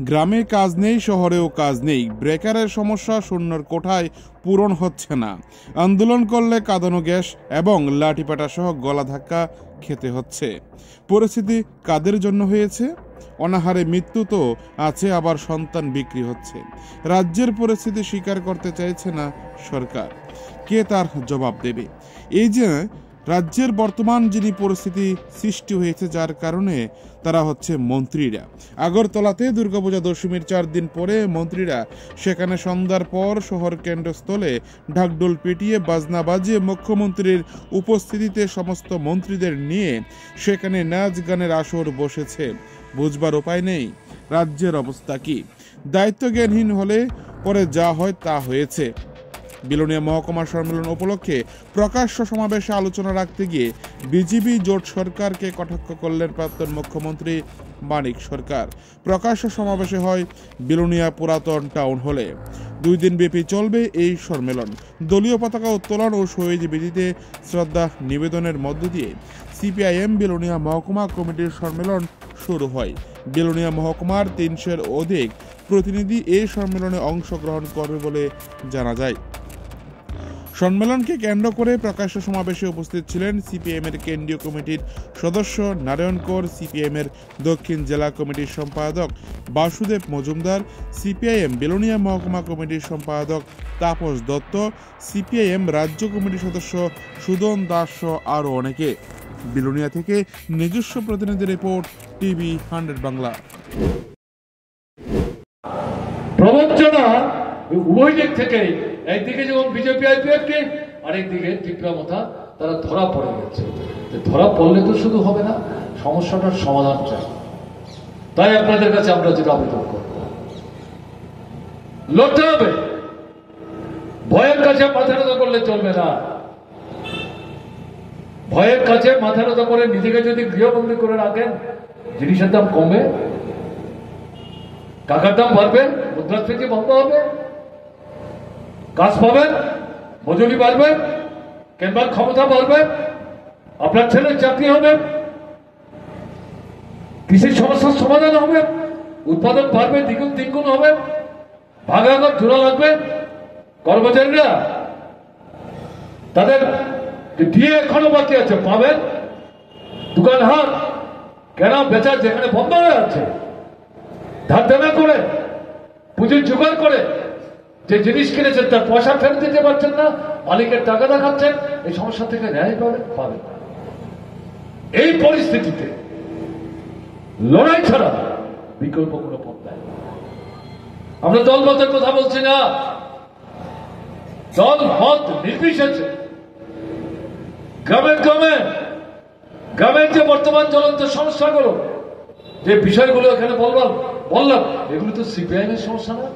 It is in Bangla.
গ্রামে কাজ নেই, শহরেও কাজ নেই, বেকারের সমস্যা শূন্যর কোঠায় পূরণ হচ্ছে না। আন্দোলন করলে কাঁদানো গ্যাস এবং লাঠিপাটা সহ গলা ধাক্কা খেতে হচ্ছে। পরিস্থিতি কাদের জন্য হয়েছে? অনাহারে মৃত্যু তো আছে, আবার সন্তান বিক্রি হচ্ছে। রাজ্যের পরিস্থিতি স্বীকার করতে চাইছে না সরকার। কে তার জবাব দেবে? এই যে রাজ্যের বর্তমান যিনি পরিস্থিতি সৃষ্টি হয়েছে, যার কারণে তারা হচ্ছে মন্ত্রীরা। আগরতলাতে দুর্গাপূজা দশমীর 4 দিন পরে মন্ত্রীরা সেখানে সন্ধ্যার পর শহর কেন্দ্রস্থলে ঢাকঢোল পিটিয়ে বাজনা বাজিয়ে মুখ্যমন্ত্রীর উপস্থিতিতে সমস্ত মন্ত্রীদের নিয়ে সেখানে নাচ গানের আসর বসেছে। বুঝবার উপায় নেই রাজ্যের অবস্থা কি। দায়িত্বজ্ঞানহীন হলে পরে যা হয় তা হয়েছে। বিলোনিয়া মহকুমা সম্মেলন উপলক্ষে প্রকাশ্য সমাবেশে আলোচনা রাখতে গিয়ে বিজেপি জোট সরকারকে কটাক্ষ করলেন প্রাক্তন মুখ্যমন্ত্রী মানিক সরকার। প্রকাশ্য সমাবেশে হয় বিলোনিয়া পুরাতন টাউন হলে। 2 দিন ব্যাপী চলবে এই সম্মেলন। দলীয় পতাকা উত্তোলন ও শহীদ বেদিতে শ্রদ্ধা নিবেদনের মধ্য দিয়ে সিপিআইএম বিলোনিয়া মহকুমা কমিটির সম্মেলন শুরু হয়। বিলোনিয়া মহকুমার 300-এর অধিক প্রতিনিধি এই সম্মেলনে অংশগ্রহণ করবে বলে জানা যায়। সম্মেলনকে কেন্দ্র করে প্রকাশ্য সমাবেশে উপস্থিত ছিলেন সিপিএম এর কেন্দ্রীয় কমিটির সদস্য নারায়ণ কর, সিপিএম এর দক্ষিণ জেলা কমিটির সম্পাদক বাসুদেব মজুমদার, সিপিআইএম বিলোনিয়া মহকুমা কমিটির সম্পাদক তাপস দত্ত, সিপিআইএম রাজ্য কমিটির সদস্য সুদন দাস সহ আরও অনেকে। বিলোনিয়া থেকে নিজস্ব প্রতিনিধি রিপোর্ট, টিভি 100 বাংলা। প্রবঞ্চনা উভয় দিক থেকে, একদিকে যেমন বিজেপি আইপিএফকে, আরেকদিকে ত্রিপুরা মথা, তারা ধরা পড়ে গেছে। ধরা পড়লে তো শুধু হবে না, সমস্যাটার সমাধান চাই। তাই আপনাদের কাছে আমরা যেটা আবেদন করব, লড়তে হবে। ভয়ের কাছে মাথা নত করলে চলবে না। ভয়ের কাছে মাথা নত করে নিজেকে যদি গৃহবন্দী করে রাখেন, জিনিসের দাম কমবে, টাকার দাম বাড়বে, মুদ্রাস্ফীতি বন্ধ হবে, কাজ পাবেন, মজুরি বাড়বে, কেনবার ক্ষমতা বাড়বে, আপনার ছেলের চাকরি হবে, কৃষির সমস্যার সমাধান হবে, উৎপাদন বাড়বে, দ্বিগুণ তিনগুণ হবে, ভাগাভাগ জোড়া লাগবে। কর্মচারীরা তাদের দিয়ে এখনো বাকি আছে পাবেন। দোকান হাট কেনা বেচা যেখানে বন্ধ হয়ে আছে, ধার দেনা করে পুঁজির জোগাড় করে যে জিনিস কিনেছেন তার পয়সা ফেরত দিতে পারছেন না, মালিকের টাকা দেখাচ্ছেন, এই সমস্যা থেকে ন্যায় পাবেন না। এই পরিস্থিতিতে লড়াই ছাড়া বিকল্প কোনো পথ নাই। আমরা দল মতের কথা বলছি না, দল মত নির্বিশেষে গ্রামের যে বর্তমান জ্বলন্ত সমস্যাগুলো, যে বিষয়গুলো এখানে বললাম, এগুলো তো সিপিআইএম এর সমস্যা না।